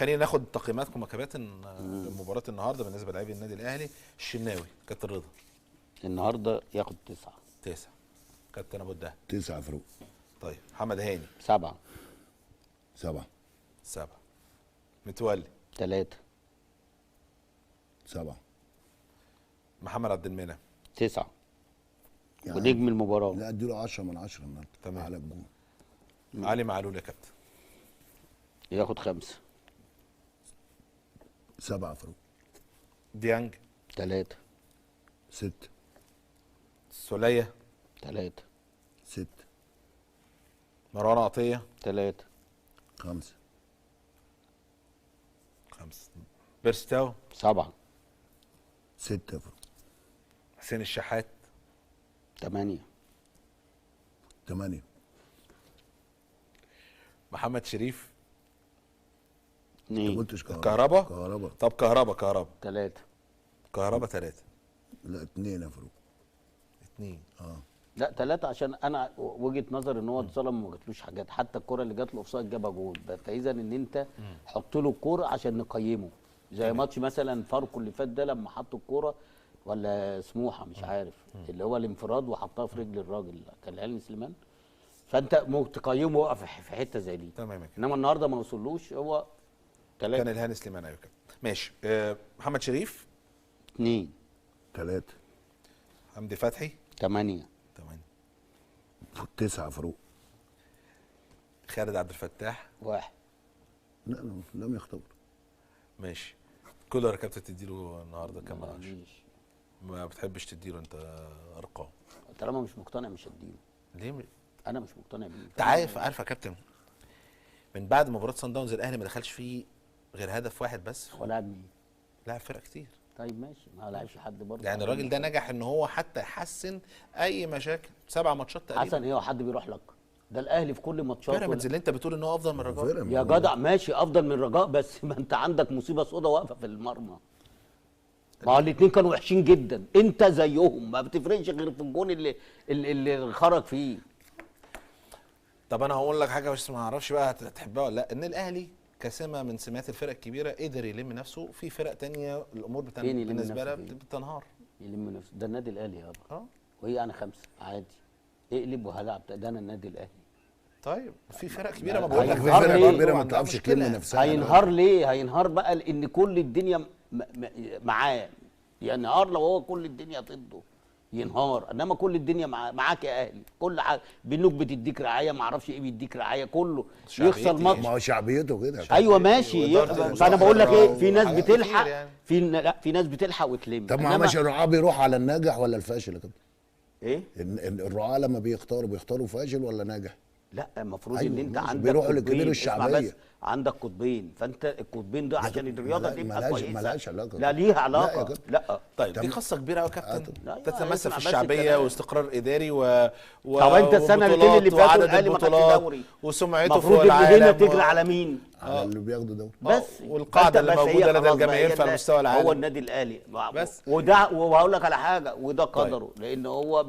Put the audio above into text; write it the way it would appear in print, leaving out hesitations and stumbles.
خلينا ناخد تقييماتكم يا كباتن لمباراه النهارده بالنسبه للاعبي النادي الاهلي. الشناوي كابتن رضا النهارده ياخد 9. 9. كابتن ابو الدهب 9 فاروق. طيب محمد هاني 7. 7. 7. متولي 3. 7. محمد عبد المنعم 9. ونجم المباراه لا اديله 10 من 10 النهارده. تمام. على الجون. علي معلول يا كابتن ياخد 5. 7 فاروق. ديانج 3. 6. سوليه 3. 6. مروان عطيه 3. 5. 5. بيرستاو 7. 6 فاروق. حسين الشحات 8. 8. محمد شريف ما 2. قلتش كهربا. كهربا. طب كهربا 3. كهربا 3. لا 2 يا فاروق. 2. لا 3 عشان انا وجهه نظر ان هو اتظلم وما جاتلوش حاجات، حتى الكره اللي جات له اوفسايد جابها جول، فاذا ان انت حط له الكوره عشان نقيمه، زي ماتش مثلا فاركو اللي فات ده لما حطوا الكوره ولا سموحه مش عارف اللي هو الانفراد وحطها في رجل الراجل كان الهلال سليمان، فانت ممكن تقيمه وقف في حته زي دي. تمام كده. انما النهارده ما وصلوش هو 3. كان الهاني سليمان ايوه كده ماشي. محمد شريف 2. 3. حمدي فتحي 8. 8. 9 فاروق. خالد عبد الفتاح 1. لا لم يختبر. ماشي. كولر يا كابتن تديله النهارده كام من 10؟ ماليش. ما بتحبش تديله انت ارقام طالما مش مقتنع مش هديله. ليه؟ انا مش مقتنع بيه. انت عارف يا كابتن من بعد مباراه صن داونز الاهلي ما دخلش فيه غير هدف واحد بس. هو لاعب مين؟ لاعب فرق كتير. طيب ماشي، ما لعبش حد برضه. يعني الراجل ده نجح ان هو حتى يحسن اي مشاكل. 7 ماتشات تقريبا. حسن ايه حد بيروح لك؟ ده الاهلي في كل ماتشاته. بيراميدز اللي انت بتقول ان هو افضل من الرجاء. يا جدع ماشي افضل من الرجاء، بس ما انت عندك مصيبه سوداء واقفه في المرمى. ما هو الاثنين كانوا وحشين جدا، انت زيهم ما بتفرقش غير في الجون اللي خرج فيه. طب انا هقول لك حاجه بس ما اعرفش بقى هتحبها ولا لا، ان الاهلي كسمه من سمات الفرق الكبيره قدر يلم نفسه في فرق تانية الامور بالنسبه لها بتنهار. يلم نفسه ده النادي الاهلي يابا. اه وهي انا 5 عادي اقلب وهلعب، ده انا النادي الاهلي. طيب في فرق كبيره ما بقول لك في فرق ليه؟ كبيره ما تعرفش تلم نفسها. هينهار ليه؟ هينهار بقى لان كل الدنيا معاه، ينهار لو هو كل الدنيا ضده ينهار، انما كل الدنيا معاك يا اهلي، كل حاجه بنوك بتديك رعايه ما اعرفش ايه بيديك رعايه كله يخسر ماتش. ما هو شعبيته كده. ايوه ماشي، فانا بقول لك ايه، في ناس بتلحق يعني. في ناس بتلحق وتلم. طب ما ماشي الرعاة بيروح على الناجح ولا الفاشل كده؟ ايه؟ الرعاة لما بيختاروا فاشل ولا ناجح؟ لا المفروض أيوة ان انت ماشي. عندك بيروحوا للكبير قطبين. الشعبيه. اسمع بس، عندك قطبين، فانت القطبين ده عشان الرياضه تبقى كويسه ملهاش علاقه. لا ليها علاقه. لا طيب دي قصه كبيره قوي يا كابتن. تتمثل اسمع في بس الشعبيه الكلام. واستقرار اداري طب انت السنه اللي فاتوا الاهلي ما خدش دوري وسمعته في المفروض العالم المدينه تجري على مين؟ على اللي بياخدوا دوري بس والقاعده اللي موجوده لدى الجماهير في المستوى هو العالمي النادي الاهلي بس. وده، وهقول لك على حاجه، وده قدره لان هو